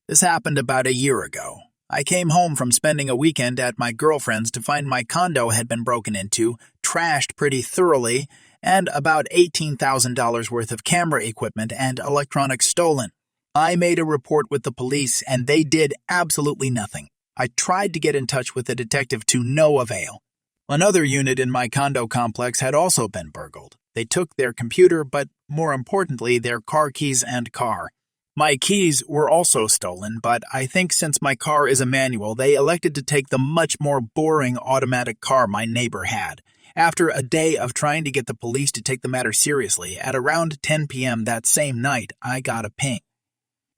This happened about a year ago. I came home from spending a weekend at my girlfriend's to find my condo had been broken into, trashed pretty thoroughly, and about $18,000 worth of camera equipment and electronics stolen. I made a report with the police, and they did absolutely nothing. I tried to get in touch with the detective to no avail. Another unit in my condo complex had also been burgled. They took their computer, but more importantly, their car keys and car. My keys were also stolen, but I think since my car is a manual, they elected to take the much more boring automatic car my neighbor had. After a day of trying to get the police to take the matter seriously, at around 10 p.m. that same night, I got a ping.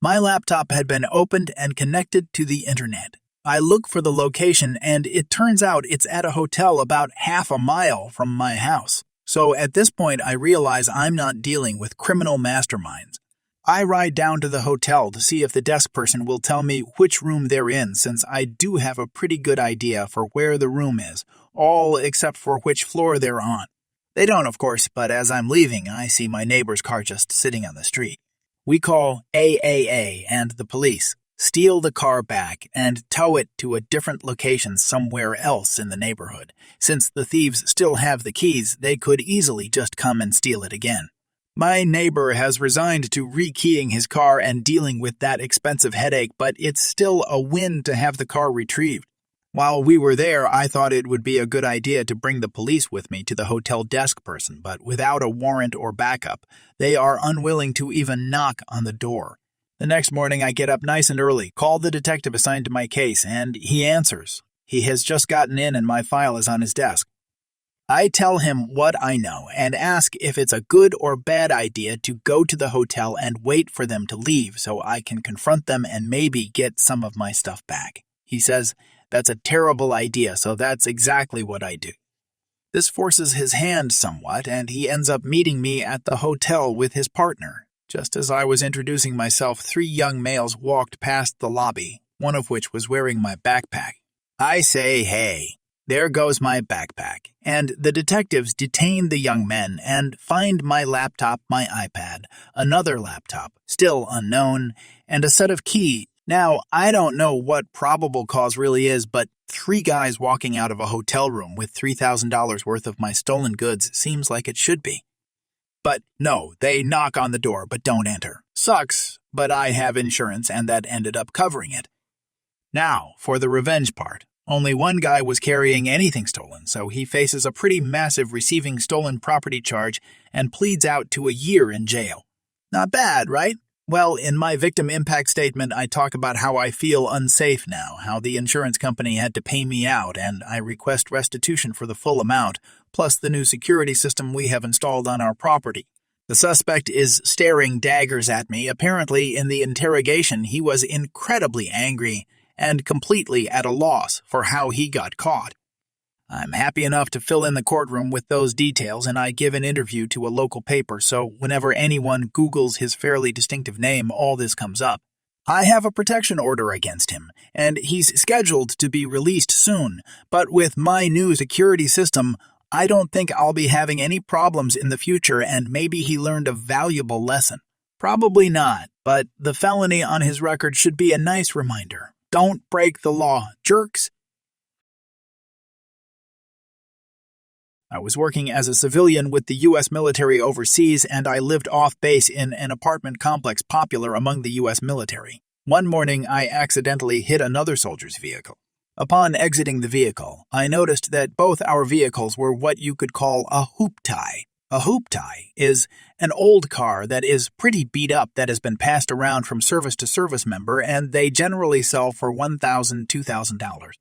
My laptop had been opened and connected to the internet. I look for the location, and it turns out it's at a hotel about half a mile from my house. So at this point, I realize I'm not dealing with criminal masterminds. I ride down to the hotel to see if the desk person will tell me which room they're in, since I do have a pretty good idea for where the room is, all except for which floor they're on. They don't, of course, but as I'm leaving, I see my neighbor's car just sitting on the street. We call AAA and the police, steal the car back, and tow it to a different location somewhere else in the neighborhood. Since the thieves still have the keys, they could easily just come and steal it again. My neighbor has resigned to rekeying his car and dealing with that expensive headache, but it's still a win to have the car retrieved. While we were there, I thought it would be a good idea to bring the police with me to the hotel desk person, but without a warrant or backup, they are unwilling to even knock on the door. The next morning, I get up nice and early, call the detective assigned to my case, and he answers. He has just gotten in and my file is on his desk. I tell him what I know and ask if it's a good or bad idea to go to the hotel and wait for them to leave so I can confront them and maybe get some of my stuff back. He says, "That's a terrible idea, so that's exactly what I do." This forces his hand somewhat, and he ends up meeting me at the hotel with his partner. Just as I was introducing myself, 3 young males walked past the lobby, one of which was wearing my backpack. I say, "Hey, there goes my backpack," and the detectives detain the young men and find my laptop, my iPad, another laptop, still unknown, and a set of keys. Now, I don't know what probable cause really is, but 3 guys walking out of a hotel room with $3,000 worth of my stolen goods seems like it should be. But no, they knock on the door but don't enter. Sucks, but I have insurance and that ended up covering it. Now, for the revenge part. Only one guy was carrying anything stolen, so he faces a pretty massive receiving stolen property charge and pleads out to a year in jail. Not bad, right? Well, in my victim impact statement, I talk about how I feel unsafe now, how the insurance company had to pay me out, and I request restitution for the full amount, plus the new security system we have installed on our property. The suspect is staring daggers at me. Apparently, in the interrogation, he was incredibly angry and completely at a loss for how he got caught. I'm happy enough to fill in the courtroom with those details, and I give an interview to a local paper, so whenever anyone Googles his fairly distinctive name, all this comes up. I have a protection order against him, and he's scheduled to be released soon, but with my new security system, I don't think I'll be having any problems in the future, and maybe he learned a valuable lesson. Probably not, but the felony on his record should be a nice reminder. Don't break the law, jerks. I was working as a civilian with the U.S. military overseas, and I lived off base in an apartment complex popular among the U.S. military. One morning, I accidentally hit another soldier's vehicle. Upon exiting the vehicle, I noticed that both our vehicles were what you could call a hoop tie. A hoop tie is an old car that is pretty beat up that has been passed around from service to service member, and they generally sell for $1,000, $2,000.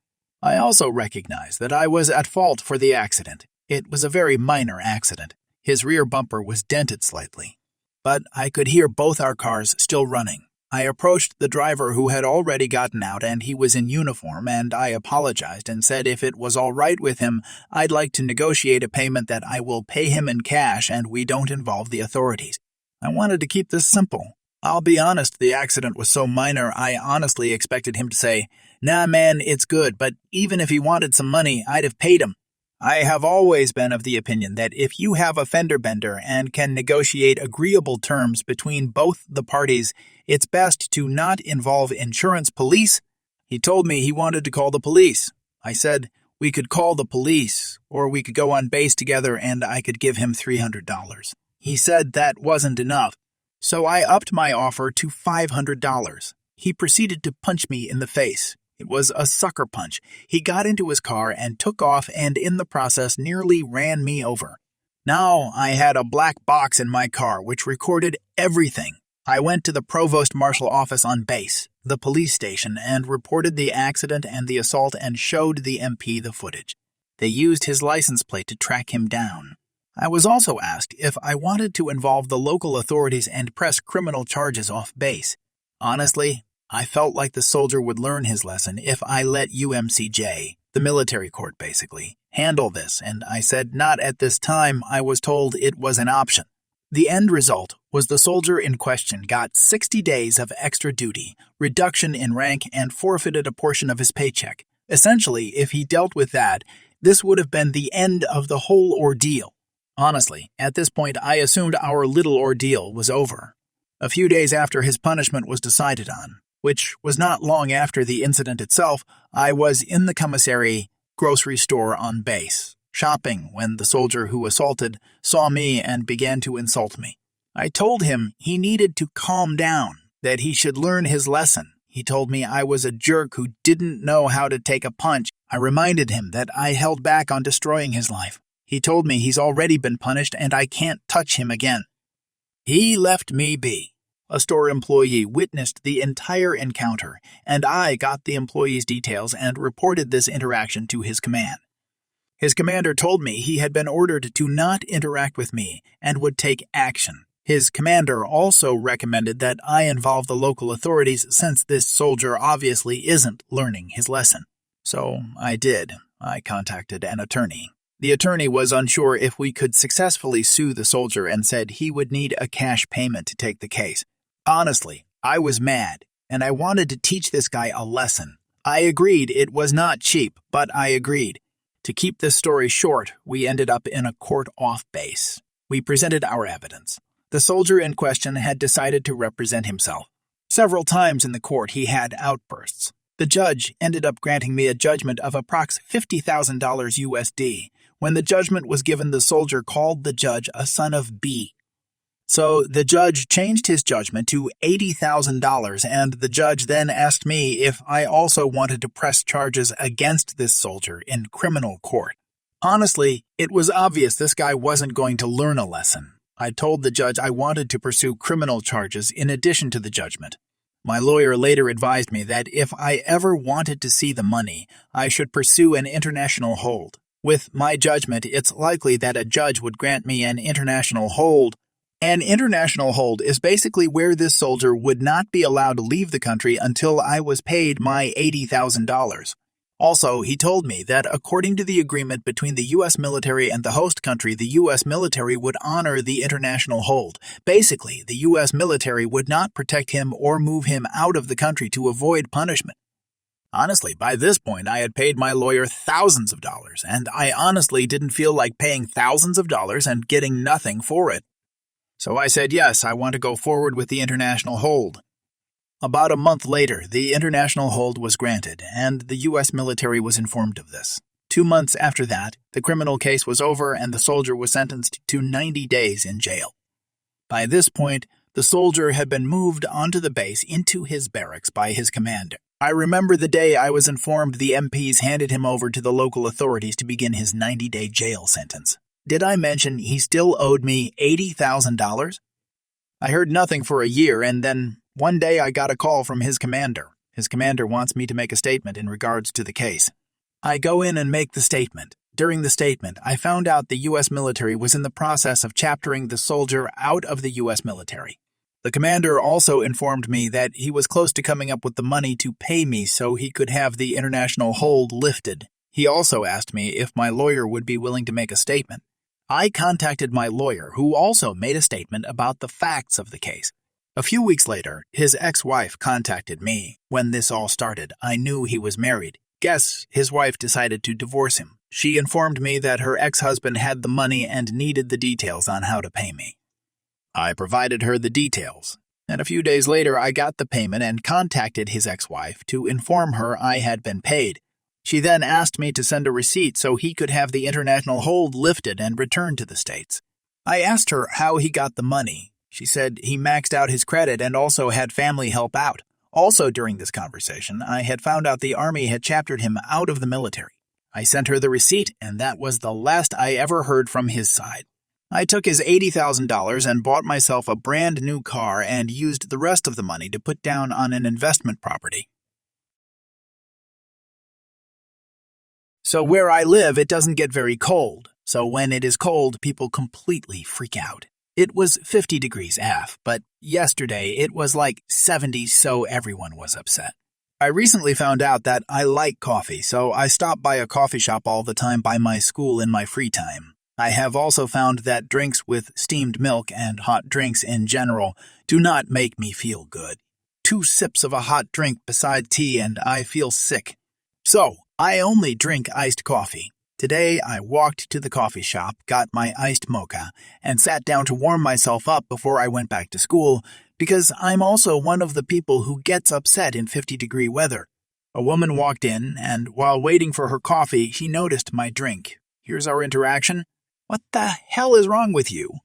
I also recognized that I was at fault for the accident. It was a very minor accident. His rear bumper was dented slightly. But I could hear both our cars still running. I approached the driver who had already gotten out, and he was in uniform, and I apologized and said if it was all right with him, I'd like to negotiate a payment that I will pay him in cash and we don't involve the authorities. I wanted to keep this simple. I'll be honest, the accident was so minor, I honestly expected him to say, "Nah, man, it's good, but even if he wanted some money, I'd have paid him." I have always been of the opinion that if you have a fender bender and can negotiate agreeable terms between both the parties, It's best to not involve insurance police. He told me he wanted to call the police. I said we could call the police, or we could go on base together and I could give him $300. He said that wasn't enough, so I upped my offer to $500. He proceeded to punch me in the face. It was a sucker punch. He got into his car and took off and in the process nearly ran me over. Now I had a black box in my car which recorded everything. I went to the provost marshal office on base, the police station, and reported the accident and the assault and showed the MP the footage. They used his license plate to track him down. I was also asked if I wanted to involve the local authorities and press criminal charges off base. Honestly, I felt like the soldier would learn his lesson if I let UMCJ, the military court basically, handle this, and I said not at this time. I was told it was an option. The end result was the soldier in question got 60 days of extra duty, reduction in rank, and forfeited a portion of his paycheck. Essentially, if he dealt with that, this would have been the end of the whole ordeal. Honestly, at this point, I assumed our little ordeal was over. A few days after his punishment was decided on, which was not long after the incident itself, I was in the commissary grocery store on base, shopping, when the soldier who assaulted saw me and began to insult me. I told him he needed to calm down, that he should learn his lesson. He told me I was a jerk who didn't know how to take a punch. I reminded him that I held back on destroying his life. He told me he's already been punished and I can't touch him again. He left me be. A store employee witnessed the entire encounter, and I got the employee's details and reported this interaction to his command. His commander told me he had been ordered to not interact with me and would take action. His commander also recommended that I involve the local authorities since this soldier obviously isn't learning his lesson. So I did. I contacted an attorney. The attorney was unsure if we could successfully sue the soldier and said he would need a cash payment to take the case. Honestly, I was mad, and I wanted to teach this guy a lesson. I agreed it was not cheap, but I agreed. To keep this story short, we ended up in a court off base. We presented our evidence. The soldier in question had decided to represent himself. Several times in the court he had outbursts. The judge ended up granting me a judgment of approx $50,000 USD. When the judgment was given, the soldier called the judge a son of B. So the judge changed his judgment to $80,000, and the judge then asked me if I also wanted to press charges against this soldier in criminal court. Honestly, it was obvious this guy wasn't going to learn a lesson. I told the judge I wanted to pursue criminal charges in addition to the judgment. My lawyer later advised me that if I ever wanted to see the money, I should pursue an international hold. With my judgment, it's likely that a judge would grant me an international hold. An international hold is basically where this soldier would not be allowed to leave the country until I was paid my $80,000. Also, he told me that according to the agreement between the U.S. military and the host country, the U.S. military would honor the international hold. Basically, the U.S. military would not protect him or move him out of the country to avoid punishment. Honestly, by this point, I had paid my lawyer thousands of dollars, and I honestly didn't feel like paying thousands of dollars and getting nothing for it. So I said, yes, I want to go forward with the international hold. About a month later, the international hold was granted, and the U.S. military was informed of this. 2 months after that, the criminal case was over and the soldier was sentenced to 90 days in jail. By this point, the soldier had been moved onto the base into his barracks by his commander. I remember the day I was informed the MPs handed him over to the local authorities to begin his 90-day jail sentence. Did I mention he still owed me $80,000? I heard nothing for a year, and then one day I got a call from his commander. His commander wants me to make a statement in regards to the case. I go in and make the statement. During the statement, I found out the U.S. military was in the process of chaptering the soldier out of the U.S. military. The commander also informed me that he was close to coming up with the money to pay me so he could have the international hold lifted. He also asked me if my lawyer would be willing to make a statement. I contacted my lawyer, who also made a statement about the facts of the case. A few weeks later, his ex-wife contacted me. When this all started, I knew he was married. Guess his wife decided to divorce him. She informed me that her ex-husband had the money and needed the details on how to pay me. I provided her the details. And a few days later, I got the payment and contacted his ex-wife to inform her I had been paid. She then asked me to send a receipt so he could have the international hold lifted and returned to the States. I asked her how he got the money. She said he maxed out his credit and also had family help out. Also during this conversation, I had found out the Army had chaptered him out of the military. I sent her the receipt, and that was the last I ever heard from his side. I took his $80,000 and bought myself a brand new car and used the rest of the money to put down on an investment property. So where I live, it doesn't get very cold. So when it is cold, people completely freak out. It was 50 degrees F, but yesterday it was like 70, so everyone was upset. I recently found out that I like coffee, so I stop by a coffee shop all the time by my school in my free time. I have also found that drinks with steamed milk and hot drinks in general do not make me feel good. 2 sips of a hot drink beside tea and I feel sick. So, I only drink iced coffee. Today, I walked to the coffee shop, got my iced mocha, and sat down to warm myself up before I went back to school, because I'm also one of the people who gets upset in 50-degree weather. A woman walked in, and while waiting for her coffee, she noticed my drink. Here's our interaction. What the hell is wrong with you?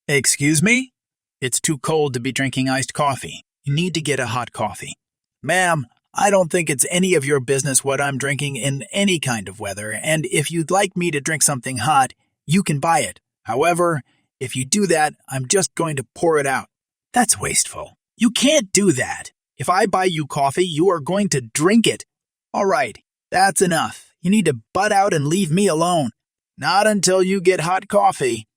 Excuse me? It's too cold to be drinking iced coffee. You need to get a hot coffee. Ma'am, I don't think it's any of your business what I'm drinking in any kind of weather, and if you'd like me to drink something hot, you can buy it. However, if you do that, I'm just going to pour it out. That's wasteful. You can't do that. If I buy you coffee, you are going to drink it. All right, that's enough. You need to butt out and leave me alone. Not until you get hot coffee.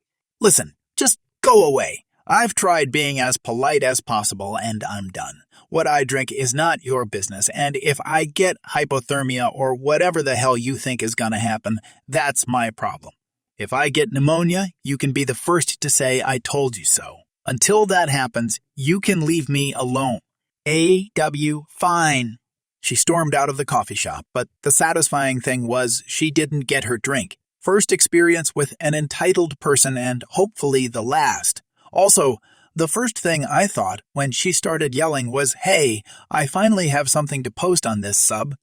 Listen, just go away. I've tried being as polite as possible, and I'm done. What I drink is not your business, and if I get hypothermia or whatever the hell you think is going to happen, that's my problem. If I get pneumonia, you can be the first to say I told you so. Until that happens, you can leave me alone. A.W. Fine. She stormed out of the coffee shop, but the satisfying thing was she didn't get her drink. First experience with an entitled person and hopefully the last. Also, the first thing I thought when she started yelling was, "Hey, I finally have something to post on this sub."